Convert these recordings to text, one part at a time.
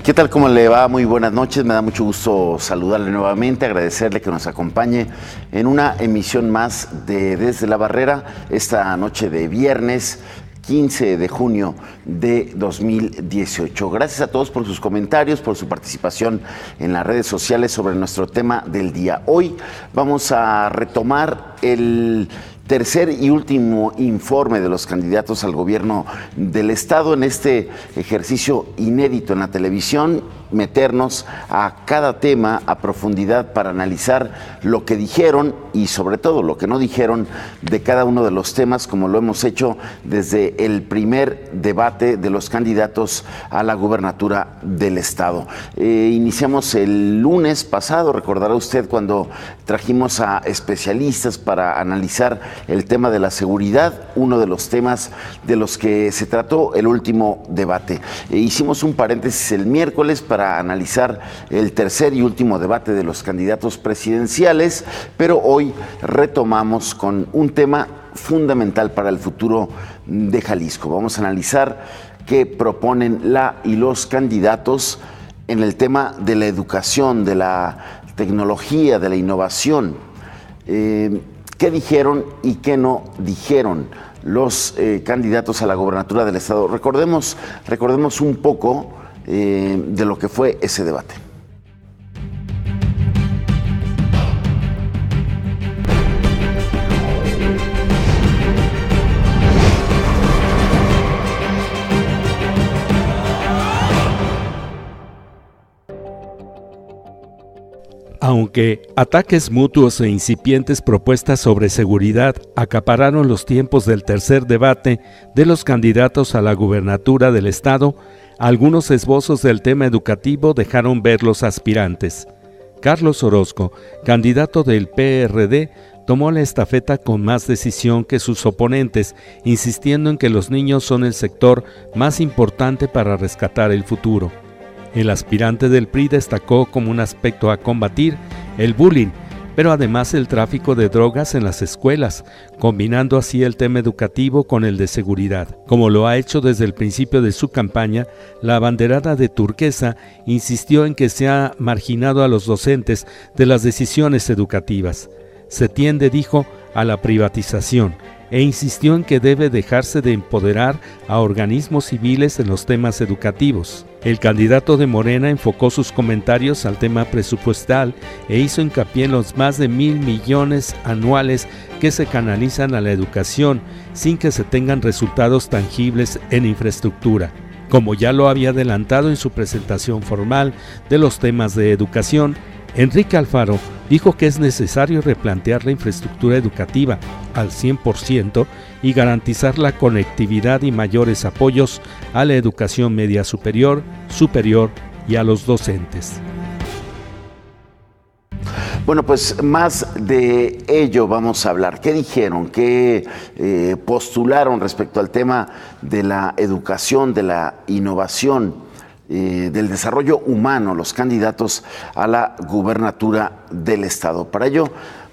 ¿Qué tal? ¿Cómo le va? Muy buenas noches. Me da mucho gusto saludarle nuevamente, agradecerle que nos acompañe en una emisión más de Desde la Barrera, esta noche de viernes 15 de junio de 2018. Gracias a todos por sus comentarios, por su participación en las redes sociales sobre nuestro tema del día. Hoy vamos a retomar el tercer y último informe de los candidatos al gobierno del Estado en este ejercicio inédito en la televisión, meternos a cada tema a profundidad para analizar lo que dijeron y sobre todo lo que no dijeron de cada uno de los temas, como lo hemos hecho desde el primer debate de los candidatos a la gubernatura del Estado. Iniciamos el lunes pasado, recordará usted, cuando trajimos a especialistas para analizar el tema de la seguridad, uno de los temas de los que se trató el último debate. Hicimos un paréntesis el miércoles para analizar el tercer y último debate de los candidatos presidenciales, pero hoy retomamos con un tema fundamental para el futuro de Jalisco. Vamos a analizar qué proponen la y los candidatos en el tema de la educación, de la tecnología, de la innovación. ¿Qué dijeron y qué no dijeron los candidatos a la gobernatura del Estado? Recordemos un poco de lo que fue ese debate. Aunque ataques mutuos e incipientes propuestas sobre seguridad acapararon los tiempos del tercer debate de los candidatos a la gubernatura del Estado, algunos esbozos del tema educativo dejaron ver los aspirantes. Carlos Orozco, candidato del PRD, tomó la estafeta con más decisión que sus oponentes, insistiendo en que los niños son el sector más importante para rescatar el futuro. El aspirante del PRI destacó como un aspecto a combatir el bullying, pero además el tráfico de drogas en las escuelas, combinando así el tema educativo con el de seguridad. Como lo ha hecho desde el principio de su campaña, la abanderada de turquesa insistió en que se ha marginado a los docentes de las decisiones educativas. Se tiende, dijo, a la privatización, e insistió en que debe dejarse de empoderar a organismos civiles en los temas educativos. El candidato de Morena enfocó sus comentarios al tema presupuestal e hizo hincapié en los más de 1,000 millones anuales que se canalizan a la educación sin que se tengan resultados tangibles en infraestructura. Como ya lo había adelantado en su presentación formal de los temas de educación, Enrique Alfaro dijo que es necesario replantear la infraestructura educativa al 100% y garantizar la conectividad y mayores apoyos a la educación media superior y a los docentes. Bueno, pues más de ello vamos a hablar. ¿Qué dijeron? ¿Qué postularon respecto al tema de la educación, de la innovación, del desarrollo humano, los candidatos a la gubernatura del Estado? Para ello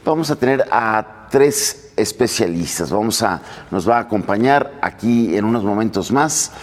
vamos a tener a tres especialistas. Nos va a acompañar aquí en unos momentos más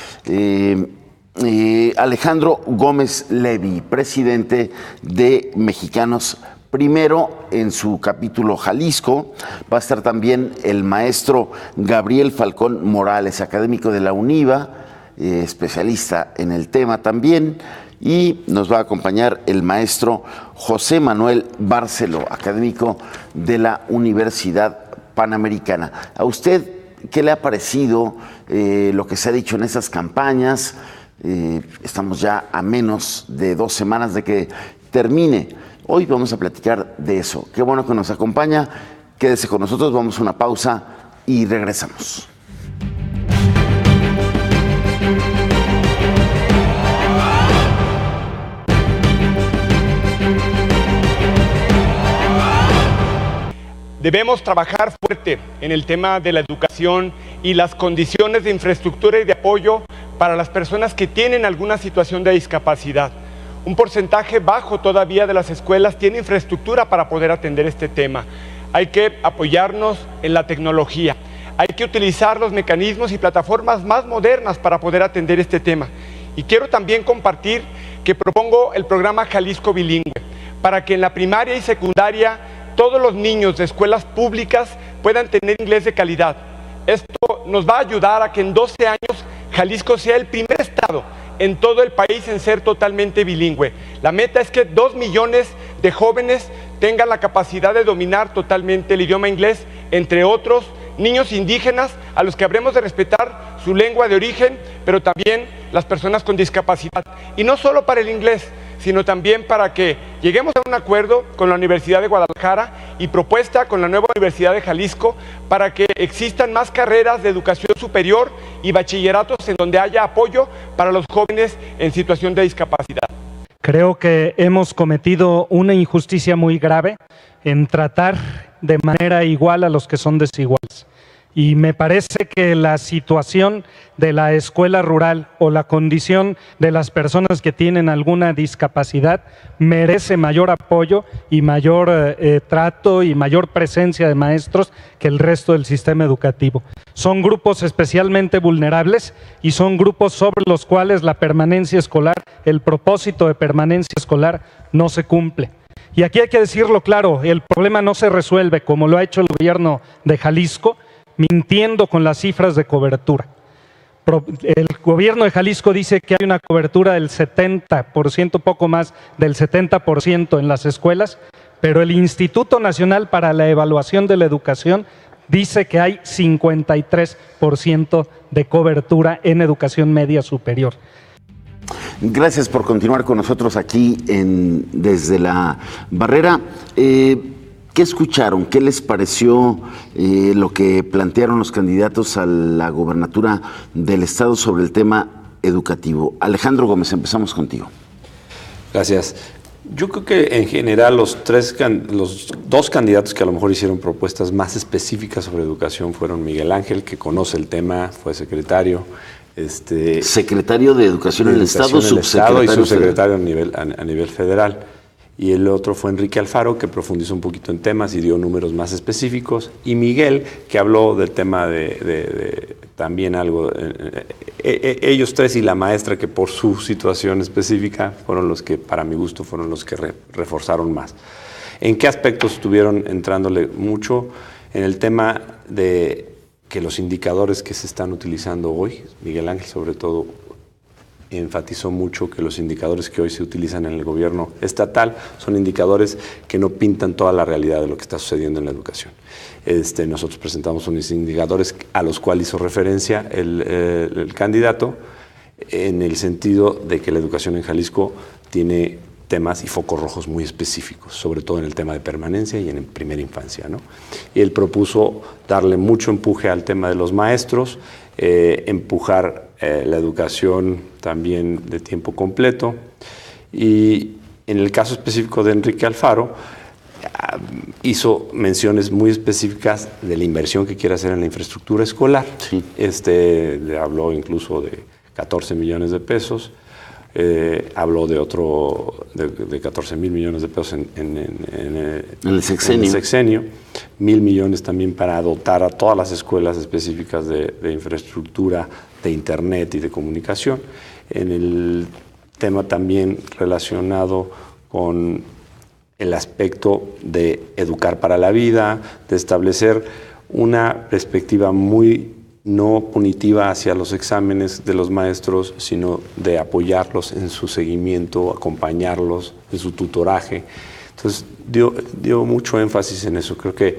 Alejandro Gómez Levy, presidente de Mexicanos Primero en su capítulo Jalisco. Va a estar también el maestro Gabriel Falcón Morales, académico de la UNIVA, especialista en el tema también, y nos va a acompañar el maestro José Manuel Barceló, académico de la Universidad Panamericana. ¿A usted qué le ha parecido lo que se ha dicho en esas campañas? Estamos ya a menos de 2 semanas de que termine. Hoy vamos a platicar de eso. Qué bueno que nos acompaña. Quédese con nosotros, vamos a una pausa y regresamos. Debemos trabajar fuerte en el tema de la educación y las condiciones de infraestructura y de apoyo para las personas que tienen alguna situación de discapacidad. Un porcentaje bajo todavía de las escuelas tiene infraestructura para poder atender este tema. Hay que apoyarnos en la tecnología. Hay que utilizar los mecanismos y plataformas más modernas para poder atender este tema. Y quiero también compartir que propongo el programa Jalisco Bilingüe, para que en la primaria y secundaria todos los niños de escuelas públicas puedan tener inglés de calidad. Esto nos va a ayudar a que en 12 años Jalisco sea el primer estado en todo el país en ser totalmente bilingüe. La meta es que 2 millones de jóvenes tengan la capacidad de dominar totalmente el idioma inglés, entre otros niños indígenas a los que habremos de respetar su lengua de origen, pero también las personas con discapacidad. Y no solo para el inglés, sino también para que lleguemos a un acuerdo con la Universidad de Guadalajara y propuesta con la nueva Universidad de Jalisco para que existan más carreras de educación superior y bachilleratos en donde haya apoyo para los jóvenes en situación de discapacidad. Creo que hemos cometido una injusticia muy grave en tratar de manera igual a los que son desiguales. Y me parece que la situación de la escuela rural o la condición de las personas que tienen alguna discapacidad merece mayor apoyo y mayor trato y mayor presencia de maestros que el resto del sistema educativo. Son grupos especialmente vulnerables y son grupos sobre los cuales la permanencia escolar, el propósito de permanencia escolar no se cumple. Y aquí hay que decirlo claro, el problema no se resuelve como lo ha hecho el gobierno de Jalisco, mintiendo con las cifras de cobertura. El gobierno de Jalisco dice que hay una cobertura del 70%, poco más del 70% en las escuelas, pero el Instituto Nacional para la Evaluación de la Educación dice que hay 53% de cobertura en educación media superior. Gracias por continuar con nosotros aquí desde la Barrera. ¿Qué escucharon? ¿Qué les pareció lo que plantearon los candidatos a la gobernatura del estado sobre el tema educativo? Alejandro Gómez, empezamos contigo. Gracias. Yo creo que en general los dos candidatos que a lo mejor hicieron propuestas más específicas sobre educación fueron Miguel Ángel, que conoce el tema, fue secretario. Secretario de Educación en el Estado, subsecretario y subsecretario a nivel federal. Y el otro fue Enrique Alfaro, que profundizó un poquito en temas y dio números más específicos. Y Miguel, que habló del tema de también algo. Ellos tres y la maestra, que por su situación específica fueron los que, para mi gusto, fueron los que reforzaron más. ¿En qué aspectos estuvieron entrándole mucho? En el tema de que los indicadores que se están utilizando hoy, Miguel Ángel sobre todo, enfatizó mucho que los indicadores que hoy se utilizan en el gobierno estatal son indicadores que no pintan toda la realidad de lo que está sucediendo en la educación. Nosotros presentamos unos indicadores a los cuales hizo referencia el candidato, en el sentido de que la educación en Jalisco tiene temas y focos rojos muy específicos, sobre todo en el tema de permanencia y en primera infancia, ¿no? Y él propuso darle mucho empuje al tema de los maestros, empujar la educación también de tiempo completo, y en el caso específico de Enrique Alfaro hizo menciones muy específicas de la inversión que quiere hacer en la infraestructura escolar. Sí. Le habló incluso de 14 millones de pesos, habló de 14 mil millones de pesos en el sexenio, 1,000 millones también para dotar a todas las escuelas específicas de infraestructura de internet y de comunicación. En el tema también relacionado con el aspecto de educar para la vida, de establecer una perspectiva muy no punitiva hacia los exámenes de los maestros, sino de apoyarlos en su seguimiento, acompañarlos en su tutoraje. Entonces dio mucho énfasis en eso. Creo que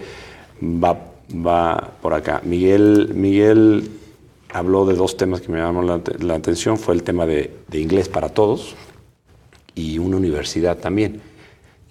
va por acá. Miguel habló de dos temas que me llamaron la atención. Fue el tema de inglés para todos y una universidad también.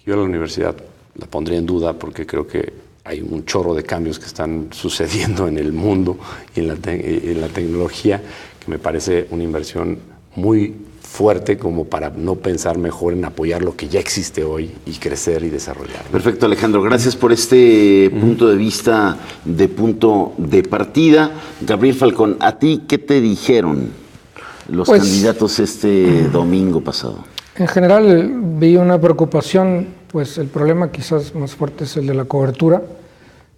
Yo la universidad la pondría en duda porque creo que hay un chorro de cambios que están sucediendo en el mundo y en la tecnología, que me parece una inversión muy fuerte como para no pensar mejor en apoyar lo que ya existe hoy y crecer y desarrollar. Perfecto, Alejandro. Gracias por este punto de vista, punto de partida. Gabriel Falcón, ¿a ti qué te dijeron los candidatos domingo pasado? En general vi una preocupación, pues el problema quizás más fuerte es el de la cobertura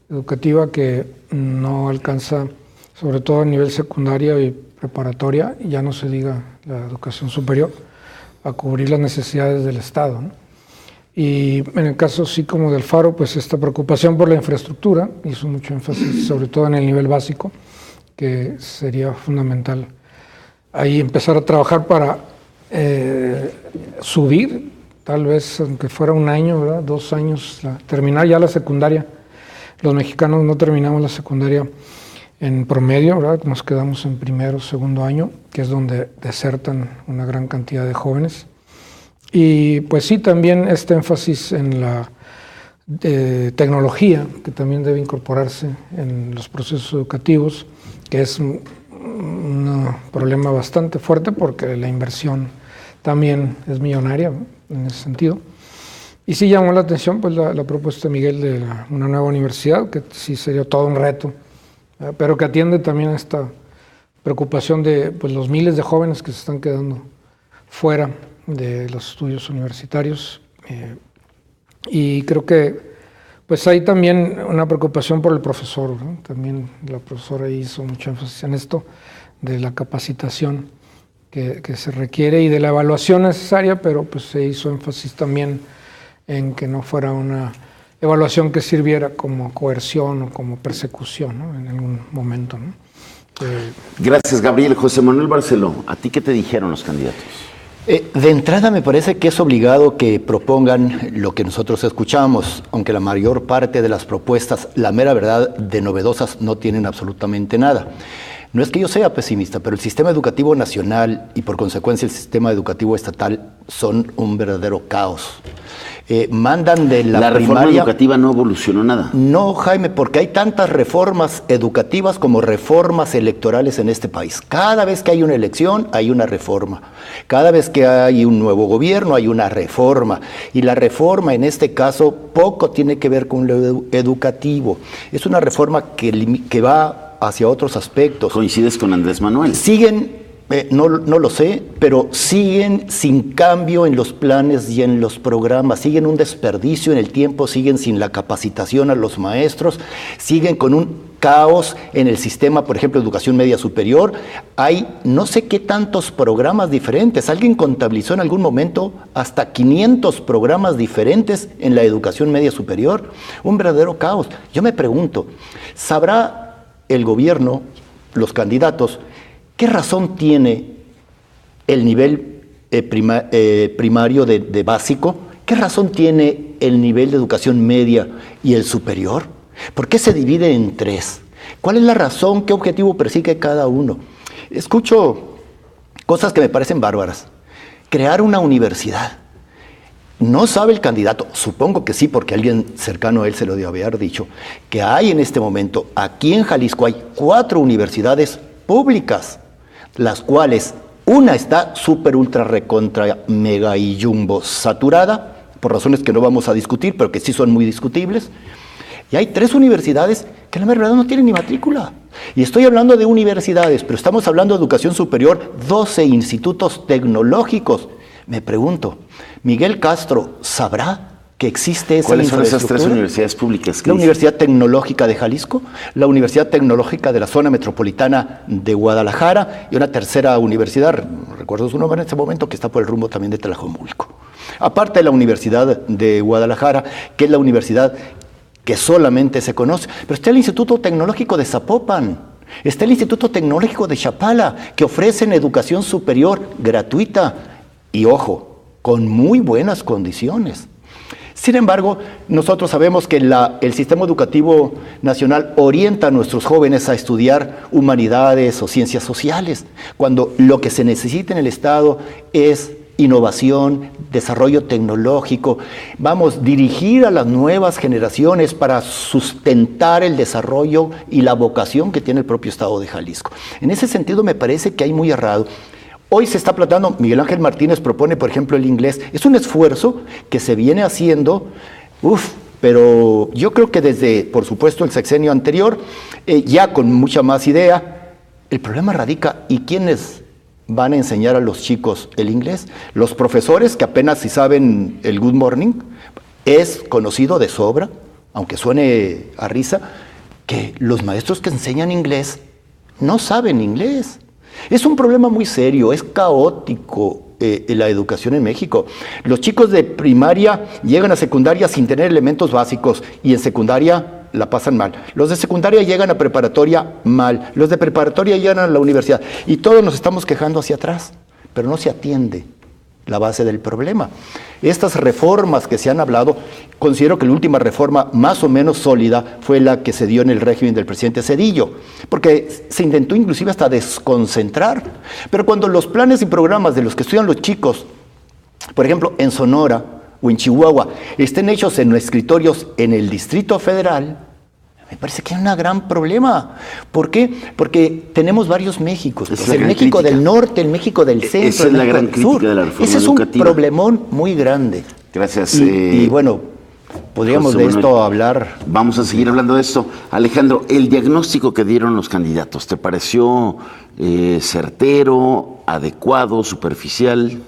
educativa, que no alcanza, sobre todo a nivel secundaria y preparatoria, y ya no se diga la educación superior, a cubrir las necesidades del Estado, ¿no? Y en el caso sí como del Faro, pues esta preocupación por la infraestructura, hizo mucho énfasis sobre todo en el nivel básico, que sería fundamental ahí empezar a trabajar para subir, tal vez aunque fuera un año, ¿verdad? 2 años, terminar ya la secundaria. Los mexicanos no terminamos la secundaria en promedio, ¿verdad? Nos quedamos en primero, segundo año, que es donde desertan una gran cantidad de jóvenes. Y pues sí, también este énfasis en la tecnología, que también debe incorporarse en los procesos educativos, que es un problema bastante fuerte porque la inversión también es millonaria, ¿no? En ese sentido. Y sí llamó la atención pues la propuesta de Miguel de una nueva universidad, que sí sería todo un reto, pero que atiende también a esta preocupación de pues, los miles de jóvenes que se están quedando fuera de los estudios universitarios. Y creo que pues hay también una preocupación por el profesor, ¿no? También la profesora hizo mucho énfasis en esto, de la capacitación que se requiere y de la evaluación necesaria, pero pues se hizo énfasis también en que no fuera una evaluación que sirviera como coerción o como persecución, ¿no? En algún momento, ¿no? Gracias, Gabriel. José Manuel Barceló, ¿a ti qué te dijeron los candidatos? De entrada me parece que es obligado que propongan lo que nosotros escuchamos, aunque la mayor parte de las propuestas, la mera verdad, de novedosas no tienen absolutamente nada. No es que yo sea pesimista, pero el sistema educativo nacional y por consecuencia el sistema educativo estatal son un verdadero caos. Mandan de la reforma primaria, educativa no evolucionó nada. No, Jaime, porque hay tantas reformas educativas como reformas electorales en este país. Cada vez que hay una elección, hay una reforma. Cada vez que hay un nuevo gobierno, hay una reforma. Y la reforma, en este caso, poco tiene que ver con lo educativo. Es una reforma que va hacia otros aspectos. ¿Coincides con Andrés Manuel? Siguen... no lo sé, pero siguen sin cambio en los planes y en los programas, siguen un desperdicio en el tiempo, siguen sin la capacitación a los maestros, siguen con un caos en el sistema, por ejemplo, educación media superior. Hay no sé qué tantos programas diferentes. Alguien contabilizó en algún momento hasta 500 programas diferentes en la educación media superior. Un verdadero caos. Yo me pregunto, ¿sabrá el gobierno, los candidatos, qué razón tiene el nivel primario de básico? ¿Qué razón tiene el nivel de educación media y el superior? ¿Por qué se divide en 3? ¿Cuál es la razón? ¿Qué objetivo persigue cada uno? Escucho cosas que me parecen bárbaras. Crear una universidad. No sabe el candidato, supongo que sí, porque alguien cercano a él se lo debe haber dicho, que hay en este momento, aquí en Jalisco hay 4 universidades públicas, las cuales una está súper ultra recontra mega y jumbo saturada, por razones que no vamos a discutir, pero que sí son muy discutibles, y hay 3 universidades que la verdad no tienen ni matrícula. Y estoy hablando de universidades, pero estamos hablando de educación superior, 12 institutos tecnológicos. Me pregunto, ¿Miguel Castro sabrá que existe esa infraestructura? ¿Cuáles son esas 3 universidades públicas? La Universidad Tecnológica de Jalisco, la Universidad Tecnológica de la Zona Metropolitana de Guadalajara y una tercera universidad, no recuerdo su nombre en este momento, que está por el rumbo también de Tlajomulco. Aparte de la Universidad de Guadalajara, que es la universidad que solamente se conoce, pero está el Instituto Tecnológico de Zapopan, está el Instituto Tecnológico de Chapala, que ofrecen educación superior gratuita y, ojo, con muy buenas condiciones. Sin embargo, nosotros sabemos que el sistema educativo nacional orienta a nuestros jóvenes a estudiar humanidades o ciencias sociales, cuando lo que se necesita en el Estado es innovación, desarrollo tecnológico, dirigir a las nuevas generaciones para sustentar el desarrollo y la vocación que tiene el propio Estado de Jalisco. En ese sentido me parece que hay muy errado. Hoy se está planteando, Miguel Ángel Martínez propone, por ejemplo, el inglés. Es un esfuerzo que se viene haciendo, pero yo creo que desde, por supuesto, el sexenio anterior, ya con mucha más idea. El problema radica, ¿y quiénes van a enseñar a los chicos el inglés? Los profesores, que apenas si saben el good morning. Es conocido de sobra, aunque suene a risa, que los maestros que enseñan inglés no saben inglés. Es un problema muy serio, es caótico la educación en México. Los chicos de primaria llegan a secundaria sin tener elementos básicos y en secundaria la pasan mal. Los de secundaria llegan a preparatoria mal. Los de preparatoria llegan a la universidad. Y todos nos estamos quejando hacia atrás, pero no se atiende la base del problema. Estas reformas que se han hablado, considero que la última reforma más o menos sólida fue la que se dio en el régimen del presidente Zedillo, porque se intentó inclusive hasta desconcentrar. Pero cuando los planes y programas de los que estudian los chicos, por ejemplo, en Sonora o en Chihuahua, estén hechos en escritorios en el Distrito Federal, me parece que hay un gran problema. ¿Por qué? Porque tenemos varios Méxicos. Pues el México del norte, el México del centro, esa es la gran crítica de la reforma educativa. Ese es un problemón muy grande. Gracias. Y bueno, podríamos de esto hablar. Vamos a seguir hablando de esto. Alejandro, el diagnóstico que dieron los candidatos, ¿te pareció certero, adecuado, superficial?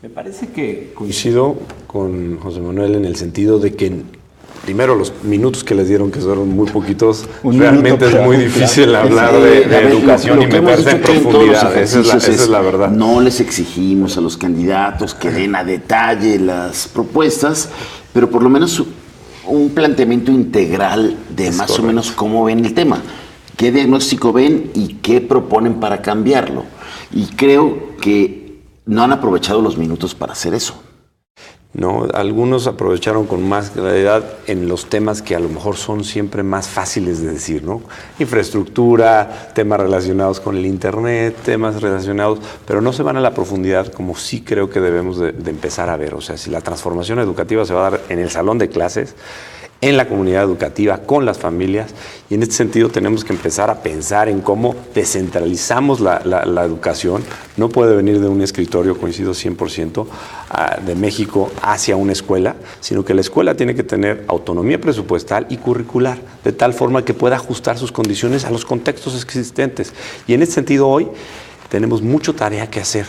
Me parece que coincido con José Manuel en el sentido de que primero, los minutos que les dieron, que fueron muy poquitos, realmente es muy difícil hablar de educación y meterse en profundidad. Esa es la verdad. No les exigimos a los candidatos que den a detalle las propuestas, pero por lo menos un planteamiento integral de más correcto. O menos cómo ven el tema, qué diagnóstico ven y qué proponen para cambiarlo. Y creo que no han aprovechado los minutos para hacer eso. No, algunos aprovecharon con más claridad en los temas que a lo mejor son siempre más fáciles de decir, ¿no? Infraestructura, temas relacionados con el internet, temas relacionados, pero no se van a la profundidad como sí creo que debemos de empezar a ver. O sea, si la transformación educativa se va a dar en el salón de clases, en la comunidad educativa, con las familias, y en este sentido tenemos que empezar a pensar en cómo descentralizamos la educación. No puede venir de un escritorio, coincido 100%, de México hacia una escuela, sino que la escuela tiene que tener autonomía presupuestal y curricular, de tal forma que pueda ajustar sus condiciones a los contextos existentes. Y en este sentido hoy tenemos mucha tarea que hacer.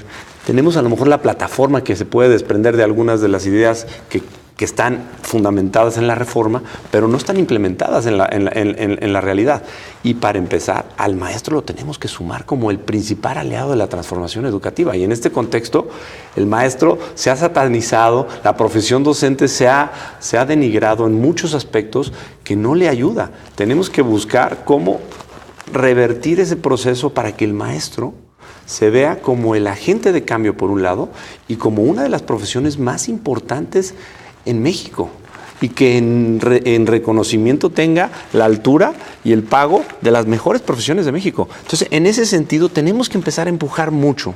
Tenemos a lo mejor la plataforma que se puede desprender de algunas de las ideas que están fundamentadas en la reforma, pero no están implementadas en la realidad. Y para empezar, al maestro lo tenemos que sumar como el principal aliado de la transformación educativa. Y en este contexto, el maestro se ha satanizado, la profesión docente se ha denigrado en muchos aspectos que no le ayuda. Tenemos que buscar cómo revertir ese proceso para que el maestro se vea como el agente de cambio por un lado y como una de las profesiones más importantes en México, y que en reconocimiento tenga la altura y el pago de las mejores profesiones de México. Entonces, en ese sentido, tenemos que empezar a empujar mucho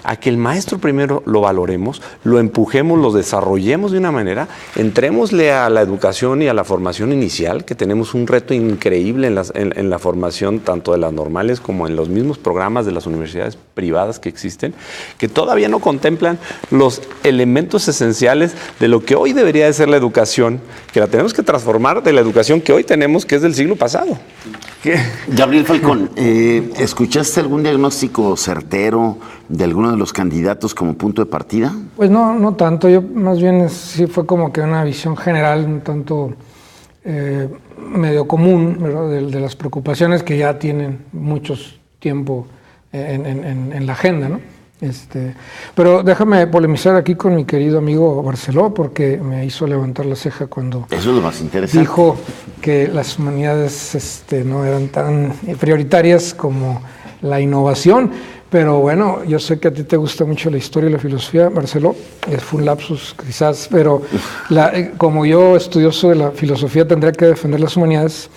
a que el maestro primero lo valoremos, lo empujemos, lo desarrollemos de una manera, entrémosle a la educación y a la formación inicial, que tenemos un reto increíble en la formación tanto de las normales como en los mismos programas de las universidades privadas que existen, que todavía no contemplan los elementos esenciales de lo que hoy debería de ser la educación, que la tenemos que transformar de la educación que hoy tenemos, que es del siglo pasado. Gabriel Falcón, ¿escuchaste algún diagnóstico certero de alguno de los candidatos como punto de partida? Pues no tanto. Yo más bien sí fue como que una visión general, un tanto medio común, ¿verdad? De las preocupaciones que ya tienen muchos tiempo en la agenda, ¿no? Pero déjame polemizar aquí con mi querido amigo Barceló, porque me hizo levantar la ceja cuando eso es lo más interesante. Dijo que las humanidades no eran tan prioritarias como la innovación. Pero bueno, yo sé que a ti te gusta mucho la historia y la filosofía, Barceló, fue un lapsus quizás, pero como yo estudioso de la filosofía tendría que defender las humanidades.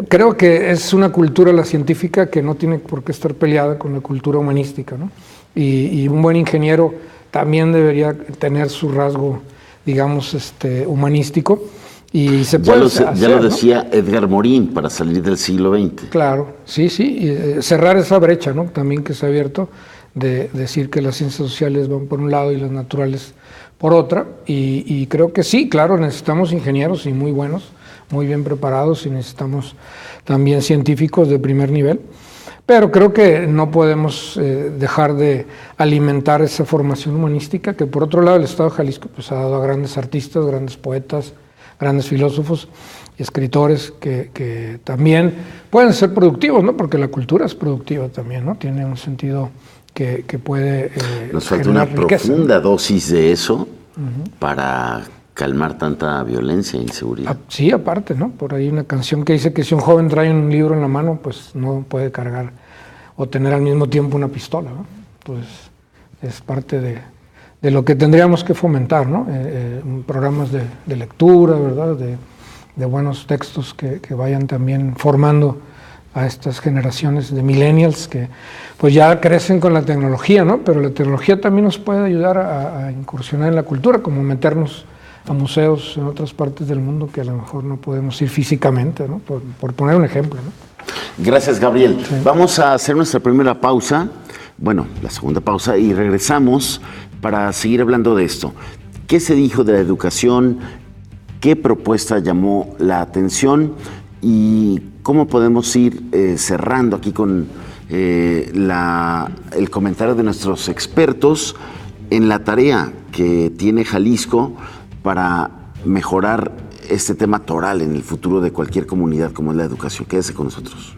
Creo que es una cultura, la científica, que no tiene por qué estar peleada con la cultura humanística, ¿no? Y un buen ingeniero también debería tener su rasgo, digamos, humanístico. Y se puede ya lo decía Edgar Morin para salir del siglo XX. Claro, sí, y cerrar esa brecha, ¿no? También que se ha abierto, de decir que las ciencias sociales van por un lado y las naturales por otra. Y creo que sí, claro, necesitamos ingenieros y muy buenos, muy bien preparados, y necesitamos también científicos de primer nivel. Pero creo que no podemos dejar de alimentar esa formación humanística que, por otro lado, el Estado de Jalisco pues, ha dado a grandes artistas, grandes poetas, grandes filósofos, escritores que también pueden ser productivos, ¿no? Porque la cultura es productiva también, ¿no? Tiene un sentido que puede Nos falta una riqueza, profunda dosis de eso para calmar tanta violencia e inseguridad. Sí, aparte, ¿no? Por ahí una canción que dice que si un joven trae un libro en la mano, pues no puede cargar o tener al mismo tiempo una pistola, ¿no? Pues es parte de lo que tendríamos que fomentar, ¿no? Programas de lectura, ¿verdad? De buenos textos que vayan también formando a estas generaciones de millennials que pues ya crecen con la tecnología, ¿no? Pero la tecnología también nos puede ayudar a incursionar en la cultura, como meternos a museos en otras partes del mundo que a lo mejor no podemos ir físicamente, ¿no? Por poner un ejemplo, ¿no? Gracias, Gabriel. Sí. Vamos a hacer nuestra primera pausa, bueno, la segunda pausa, y regresamos para seguir hablando de esto. ¿Qué se dijo de la educación? ¿Qué propuesta llamó la atención? ¿Y cómo podemos ir cerrando aquí con el comentario de nuestros expertos en la tarea que tiene Jalisco para mejorar este tema toral en el futuro de cualquier comunidad como es la educación? Quédese con nosotros.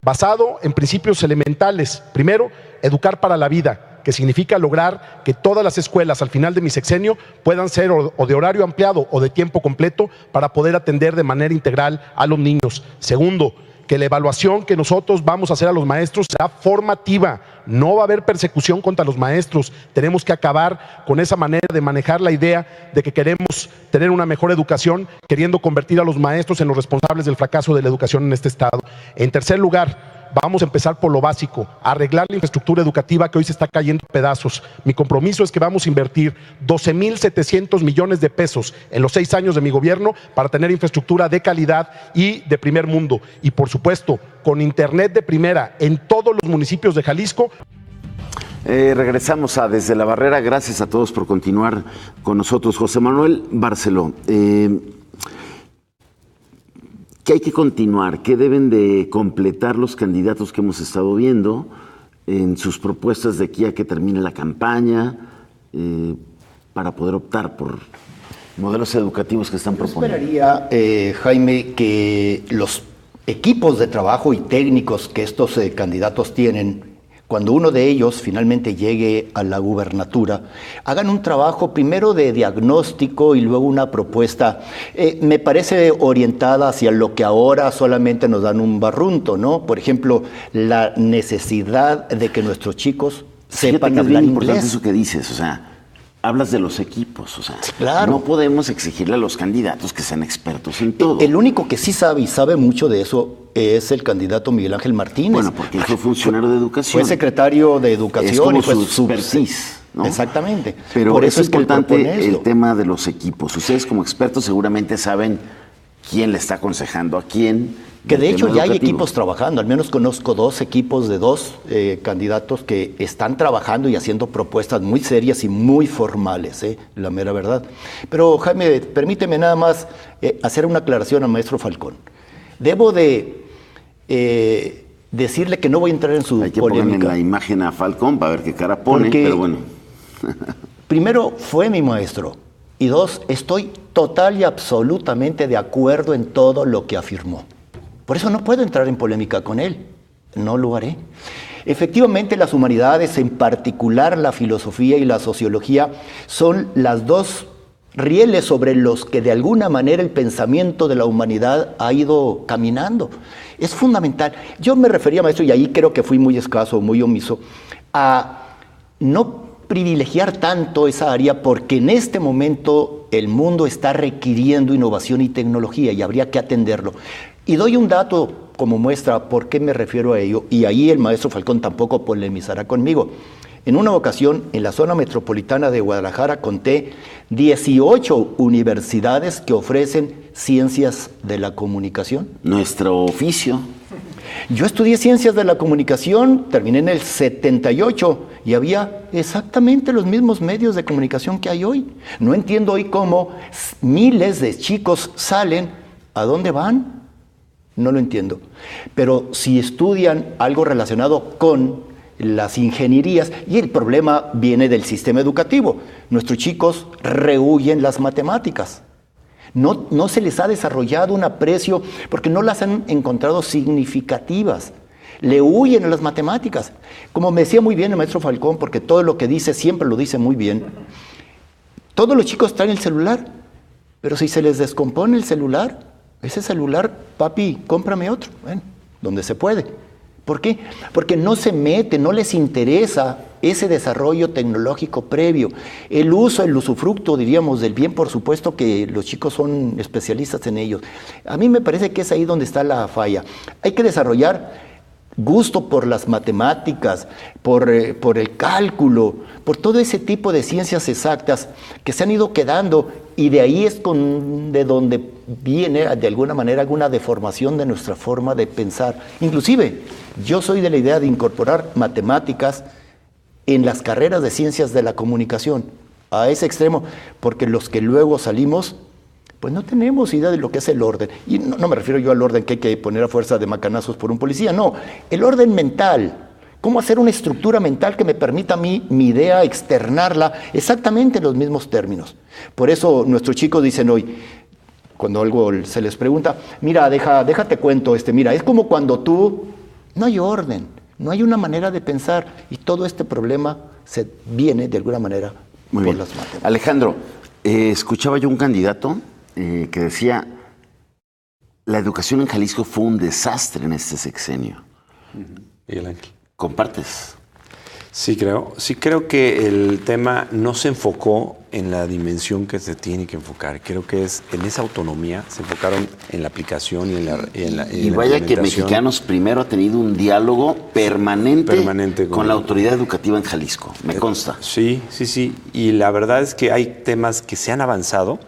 Basado en principios elementales. Primero, educar para la vida, que significa lograr que todas las escuelas al final de mi sexenio puedan ser o de horario ampliado o de tiempo completo para poder atender de manera integral a los niños. Segundo, que la evaluación que nosotros vamos a hacer a los maestros será formativa. No va a haber persecución contra los maestros. Tenemos que acabar con esa manera de manejar la idea de que queremos tener una mejor educación, queriendo convertir a los maestros en los responsables del fracaso de la educación en este estado. En tercer lugar, vamos a empezar por lo básico, arreglar la infraestructura educativa que hoy se está cayendo a pedazos. Mi compromiso es que vamos a invertir 12,700 millones de pesos en los 6 años de mi gobierno para tener infraestructura de calidad y de primer mundo. Y por supuesto, con internet de primera en todos los municipios de Jalisco. Regresamos a Desde la Barrera. Gracias a todos por continuar con nosotros. José Manuel Barceló, ¿qué hay que continuar? ¿Qué deben de completar los candidatos que hemos estado viendo en sus propuestas de aquí a que termine la campaña para poder optar por modelos educativos que están proponiendo? Esperaría, Jaime, que los equipos de trabajo y técnicos que estos candidatos tienen, cuando uno de ellos finalmente llegue a la gubernatura, hagan un trabajo primero de diagnóstico y luego una propuesta, me parece orientada hacia lo que ahora solamente nos dan un barrunto, ¿no? Por ejemplo, la necesidad de que nuestros chicos sepan hablar inglés. Eso que dices, o sea, hablas de los equipos, o sea, claro, no podemos exigirle a los candidatos que sean expertos en todo. El único que sí sabe y sabe mucho de eso es el candidato Miguel Ángel Martínez. Bueno, porque él fue funcionario de educación. Fue secretario de educación. Es como y fue su expertise, ¿no? Exactamente. Pero por eso es importante que el tema de los equipos. Ustedes como expertos seguramente saben quién le está aconsejando a quién. Que de hecho ya hay educativo. equipos trabajando, al menos conozco 2 equipos de 2 candidatos que están trabajando y haciendo propuestas muy serias y muy formales, la mera verdad. Pero Jaime, permíteme nada más hacer una aclaración al maestro Falcón. Debo de decirle que no voy a entrar en su Hay que polémica. ponerle la imagen a Falcón para ver qué cara pone, Porque, pero bueno. Primero, fue mi maestro. Y 2, estoy total y absolutamente de acuerdo en todo lo que afirmó. Por eso no puedo entrar en polémica con él, no lo haré. Efectivamente, las humanidades, en particular la filosofía y la sociología, son las 2 rieles sobre los que de alguna manera el pensamiento de la humanidad ha ido caminando. Es fundamental. Yo me refería, maestro, y ahí creo que fui muy escaso, muy omiso, a no privilegiar tanto esa área porque en este momento el mundo está requiriendo innovación y tecnología y habría que atenderlo. Y doy un dato como muestra por qué me refiero a ello, y ahí el maestro Falcón tampoco polemizará conmigo. En una ocasión, en la zona metropolitana de Guadalajara, conté 18 universidades que ofrecen ciencias de la comunicación. Nuestro oficio. Yo estudié ciencias de la comunicación, terminé en el 78 y había exactamente los mismos medios de comunicación que hay hoy. No entiendo hoy cómo miles de chicos salen, ¿a dónde van? No lo entiendo. Pero si estudian algo relacionado con las ingenierías, y el problema viene del sistema educativo. Nuestros chicos rehúyen las matemáticas. No se les ha desarrollado un aprecio porque no las han encontrado significativas. Le huyen a las matemáticas. Como me decía muy bien el maestro Falcón, porque todo lo que dice siempre lo dice muy bien, todos los chicos traen el celular, pero si se les descompone el celular, ese celular, papi, cómprame otro, bueno, donde se puede. ¿Por qué? Porque no se mete, no les interesa ese desarrollo tecnológico previo. El uso, el usufructo, diríamos, del bien, por supuesto que los chicos son especialistas en ellos. A mí me parece que es ahí donde está la falla. Hay que desarrollar gusto por las matemáticas, por el cálculo, por todo ese tipo de ciencias exactas que se han ido quedando, y de ahí es de donde viene de alguna manera alguna deformación de nuestra forma de pensar. Inclusive, yo soy de la idea de incorporar matemáticas en las carreras de ciencias de la comunicación, a ese extremo, porque los que luego salimos, pues no tenemos idea de lo que es el orden. Y no me refiero yo al orden que hay que poner a fuerza de macanazos por un policía, no, el orden mental. ¿Cómo hacer una estructura mental que me permita a mí, mi idea, externarla exactamente en los mismos términos? Por eso nuestros chicos dicen hoy, cuando algo se les pregunta, mira, déjate cuento, mira, es como cuando no hay orden, no hay una manera de pensar, y todo este problema se viene de alguna manera Muy por bien. las matemáticas. Alejandro, escuchaba yo un candidato que decía, la educación en Jalisco fue un desastre en este sexenio. Miguel Ángel. ¿Compartes? Sí creo que el tema no se enfocó en la dimensión que se tiene que enfocar. Creo que es en esa autonomía, se enfocaron en la aplicación y en la Y vaya que Mexicanos Primero ha tenido un diálogo permanente con la autoridad educativa en Jalisco, me consta. Sí. Y la verdad es que hay temas que se han avanzado,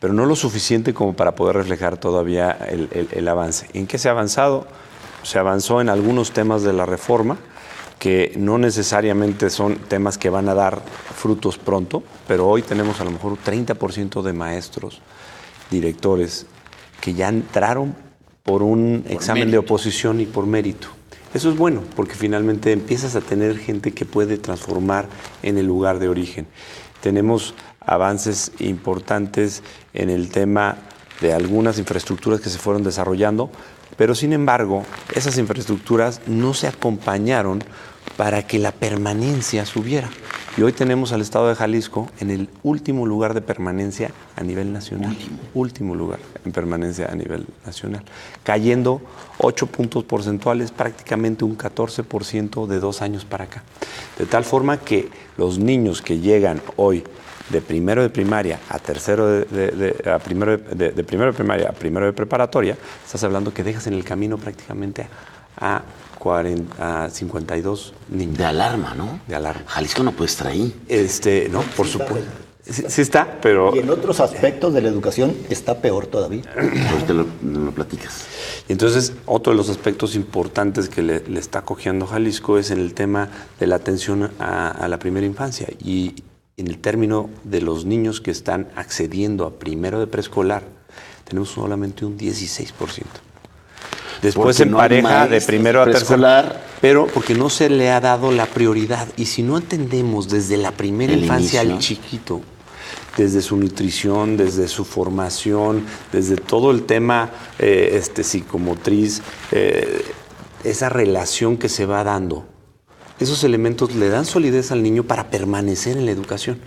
pero no lo suficiente como para poder reflejar todavía el avance. ¿En qué se ha avanzado? Se avanzó en algunos temas de la reforma, que no necesariamente son temas que van a dar frutos pronto, pero hoy tenemos a lo mejor un 30% de maestros, directores, que ya entraron por un examen mérito. de oposición y por mérito. Eso es bueno, porque finalmente empiezas a tener gente que puede transformar en el lugar de origen. Tenemos avances importantes en el tema de algunas infraestructuras que se fueron desarrollando, pero sin embargo, esas infraestructuras no se acompañaron para que la permanencia subiera. Y hoy tenemos al Estado de Jalisco en el último lugar de permanencia a nivel nacional. Último lugar en permanencia a nivel nacional. Cayendo 8 puntos porcentuales, prácticamente un 14% de 2 años para acá. De tal forma que los niños que llegan hoy de primero de primaria a tercero de primero de primaria a primero de preparatoria, estás hablando que dejas en el camino prácticamente a 52 niños. De alarma, ¿no? De alarma. Jalisco no puede estar ahí. No, por supuesto. Sí está, pero... Y en otros aspectos de la educación está peor todavía. Ahorita lo platicas. Y entonces, otro de los aspectos importantes que le está cogiendo Jalisco es en el tema de la atención a la primera infancia. Y en el término de los niños que están accediendo a primero de preescolar, tenemos solamente un 16%. Después Porque en no hay pareja de primero a preescolar. tercero, pero porque no se le ha dado la prioridad. Y si no entendemos desde la primera El infancia inicio. al chiquito, desde su nutrición, desde su formación, desde todo el tema psicomotriz, esa relación que se va dando, esos elementos le dan solidez al niño para permanecer en la educación.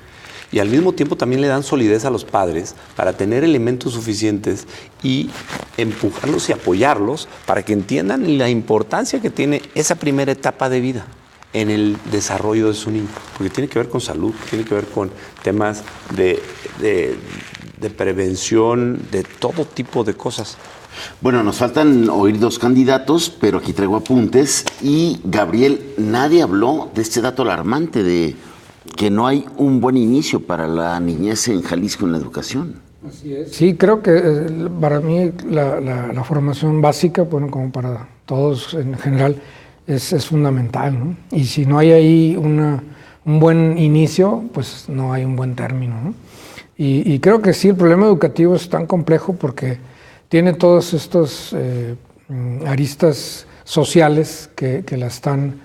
Y al mismo tiempo también le dan solidez a los padres para tener elementos suficientes y empujarlos y apoyarlos para que entiendan la importancia que tiene esa primera etapa de vida en el desarrollo de su niño. Porque tiene que ver con salud, tiene que ver con temas de prevención, de todo tipo de cosas. Bueno, nos faltan oír 2 candidatos, pero aquí traigo apuntes. Y, Gabriel, nadie habló de este dato alarmante de que no hay un buen inicio para la niñez en Jalisco en la educación. Así es. Sí, creo que para mí la formación básica, bueno, como para todos en general, es fundamental, ¿no? Y si no hay ahí un buen inicio, pues no hay un buen término, ¿no? Y creo que sí, el problema educativo es tan complejo porque tiene todas estas aristas sociales que la están,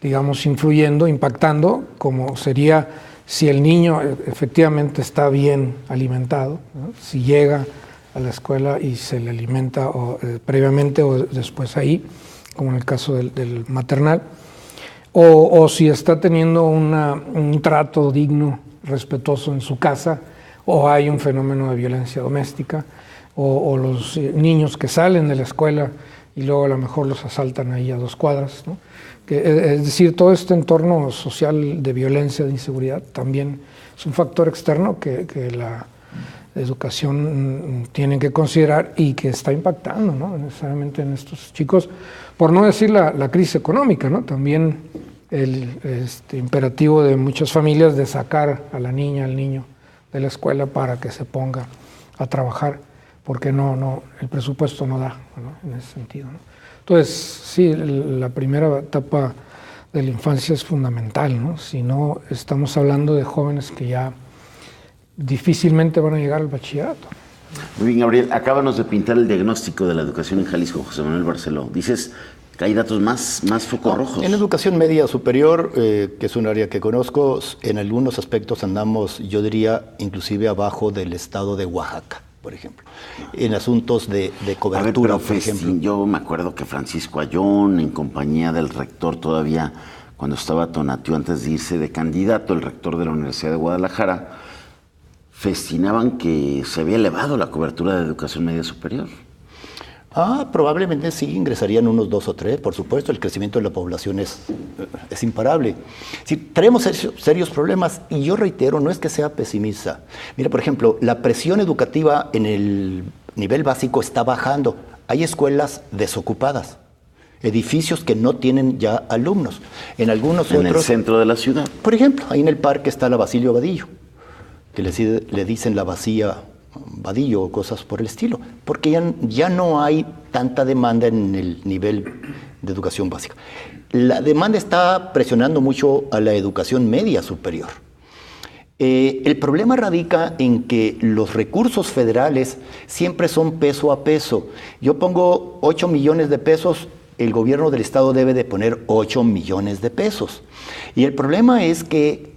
digamos, influyendo, impactando, como sería si el niño efectivamente está bien alimentado, ¿no? Si llega a la escuela y se le alimenta previamente o después ahí, como en el caso del maternal, o si está teniendo un trato digno, respetuoso en su casa, o hay un fenómeno de violencia doméstica, o los niños que salen de la escuela y luego a lo mejor los asaltan ahí a 2 cuadras, ¿no? Es decir, todo este entorno social de violencia, de inseguridad, también es un factor externo que la educación tiene que considerar y que está impactando, ¿no? Necesariamente en estos chicos, por no decir la crisis económica, ¿no? También el imperativo de muchas familias de sacar a la niña, al niño de la escuela para que se ponga a trabajar, porque el presupuesto no da, ¿no? En ese sentido, ¿no? Entonces, sí, la primera etapa de la infancia es fundamental, ¿no? Si no, estamos hablando de jóvenes que ya difícilmente van a llegar al bachillerato. Muy bien, Gabriel, acábanos de pintar el diagnóstico de la educación en Jalisco, José Manuel Barceló. Dices que hay datos más focos rojos. En educación media superior, que es un área que conozco, en algunos aspectos andamos, yo diría, inclusive abajo del estado de Oaxaca, por ejemplo, en asuntos de cobertura, a ver, por ejemplo. Yo me acuerdo que Francisco Ayón, en compañía del rector todavía, cuando estaba Tonatiuh antes de irse de candidato, el rector de la Universidad de Guadalajara, festinaban que se había elevado la cobertura de educación media superior. Probablemente sí, ingresarían unos 2 o 3, por supuesto, el crecimiento de la población es imparable. Sí, tenemos serios problemas y yo reitero, no es que sea pesimista. Mira, por ejemplo, la presión educativa en el nivel básico está bajando. Hay escuelas desocupadas, edificios que no tienen ya alumnos. En algunos en otros... el centro de la ciudad. Por ejemplo, ahí en el parque está la Basilio Vadillo, que le dicen la vacía Vadillo o cosas por el estilo, porque ya no hay tanta demanda en el nivel de educación básica. La demanda está presionando mucho a la educación media superior. El problema radica en que los recursos federales siempre son peso a peso. Yo pongo 8 millones de pesos, el gobierno del estado debe de poner 8 millones de pesos. Y el problema es que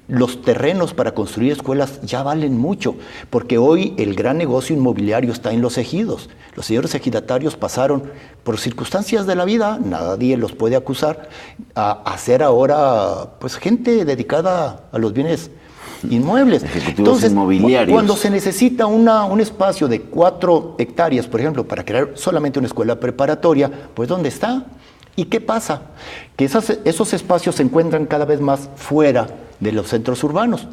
los terrenos para construir escuelas ya valen mucho, porque hoy el gran negocio inmobiliario está en los ejidos. Los señores ejidatarios pasaron por circunstancias de la vida, nadie los puede acusar, a ser ahora pues gente dedicada a los bienes inmuebles. Entonces, inmobiliarios. Cuando se necesita un espacio de 4 hectáreas, por ejemplo, para crear solamente una escuela preparatoria, pues ¿dónde está? ¿Y qué pasa? Que esos espacios se encuentran cada vez más fuera de los centros urbanos.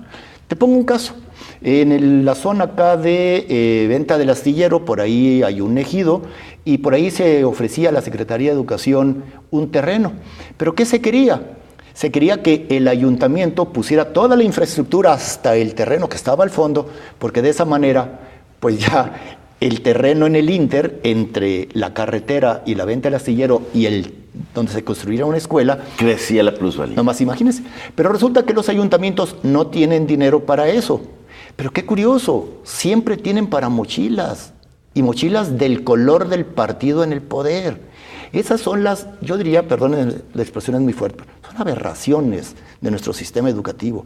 Te pongo un caso. En la zona acá de Venta del Astillero, por ahí hay un ejido, y por ahí se ofrecía a la Secretaría de Educación un terreno. ¿Pero qué se quería? Se quería que el ayuntamiento pusiera toda la infraestructura hasta el terreno que estaba al fondo, porque de esa manera, pues ya el terreno en el Inter, entre la carretera y la Venta del Astillero y donde se construiría una escuela, crecía la plusvalía. Nomás imagínense. Pero resulta que los ayuntamientos no tienen dinero para eso. Pero qué curioso, siempre tienen para mochilas, y mochilas del color del partido en el poder. Esas son yo diría, perdonen, la expresión es muy fuerte, son aberraciones de nuestro sistema educativo.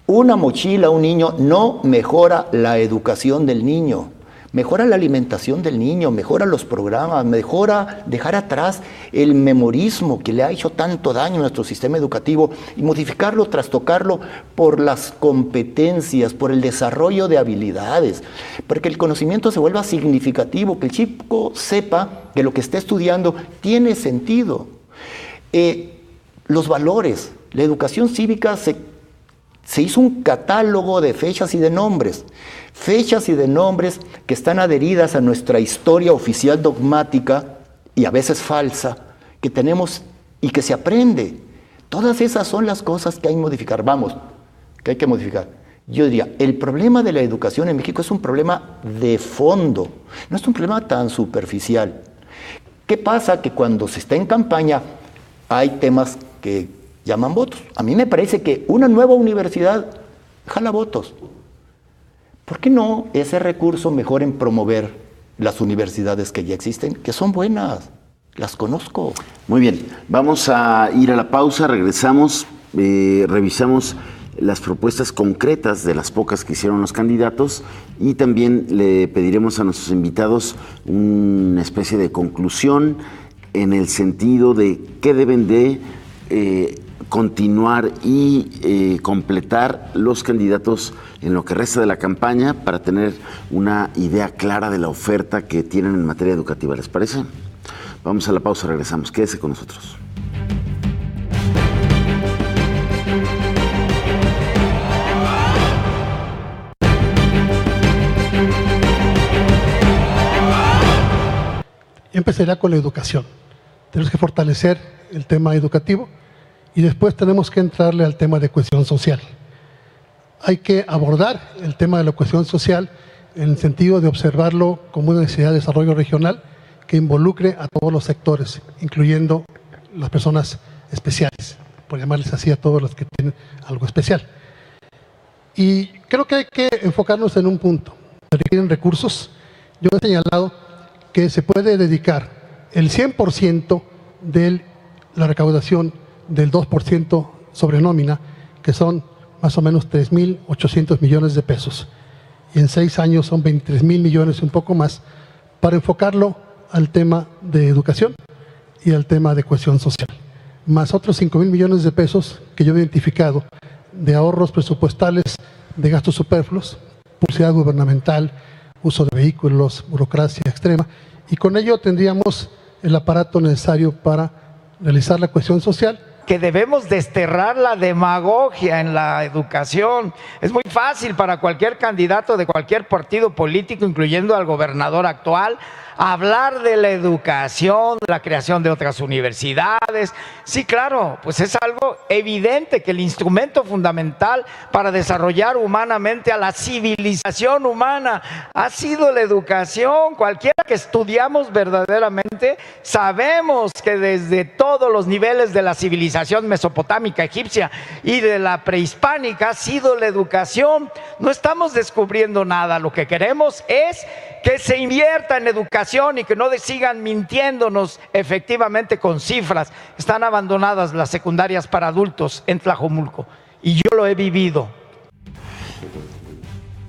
Una mochila a un niño no mejora la educación del niño. Mejora la alimentación del niño, mejora los programas, mejora dejar atrás el memorismo que le ha hecho tanto daño a nuestro sistema educativo y modificarlo, trastocarlo por las competencias, por el desarrollo de habilidades, para que el conocimiento se vuelva significativo, que el chico sepa que lo que está estudiando tiene sentido. Los valores, la educación cívica se hizo un catálogo de fechas y de nombres que están adheridas a nuestra historia oficial dogmática y a veces falsa, que tenemos y que se aprende. Todas esas son las cosas que hay que modificar. Que hay que modificar. Yo diría, el problema de la educación en México es un problema de fondo, no es un problema tan superficial. ¿Qué pasa? Que cuando se está en campaña hay temas que llaman votos. A mí me parece que una nueva universidad jala votos. ¿Por qué no ese recurso mejor en promover las universidades que ya existen, que son buenas, las conozco. Muy bien, vamos a ir a la pausa, regresamos, revisamos las propuestas concretas de las pocas que hicieron los candidatos y también le pediremos a nuestros invitados una especie de conclusión en el sentido de qué deben de continuar y completar los candidatos en lo que resta de la campaña para tener una idea clara de la oferta que tienen en materia educativa. ¿Les parece? Vamos a la pausa, regresamos. Quédese con nosotros. Empezaría con la educación. Tenemos que fortalecer el tema educativo y después tenemos que entrarle al tema de cohesión social. Hay que abordar el tema de la cohesión social en el sentido de observarlo como una necesidad de desarrollo regional que involucre a todos los sectores, incluyendo las personas especiales, por llamarles así a todos los que tienen algo especial. Y creo que hay que enfocarnos en un punto. Se requieren recursos. Yo he señalado que se puede dedicar el 100% de la recaudación del 2% sobre nómina, que son más o menos 3.800 millones de pesos. Y en 6 años son 23.000 millones y un poco más, para enfocarlo al tema de educación y al tema de cohesión social. Más otros 5.000 millones de pesos que yo he identificado de ahorros presupuestales, de gastos superfluos, publicidad gubernamental, uso de vehículos, burocracia extrema, y con ello tendríamos el aparato necesario para realizar la cohesión social. Que debemos desterrar la demagogia en la educación. Es muy fácil para cualquier candidato de cualquier partido político, incluyendo al gobernador actual, hablar de la educación, de la creación de otras universidades. Sí, claro, pues es algo evidente que el instrumento fundamental para desarrollar humanamente a la civilización humana ha sido la educación. Cualquiera que estudiamos verdaderamente sabemos que desde todos los niveles de la civilización mesopotámica, egipcia y de la prehispánica ha sido la educación. No estamos descubriendo nada, lo que queremos es que se invierta en educación y que no sigan mintiéndonos efectivamente con cifras. Están abandonadas las secundarias para adultos en Tlajomulco y yo lo he vivido.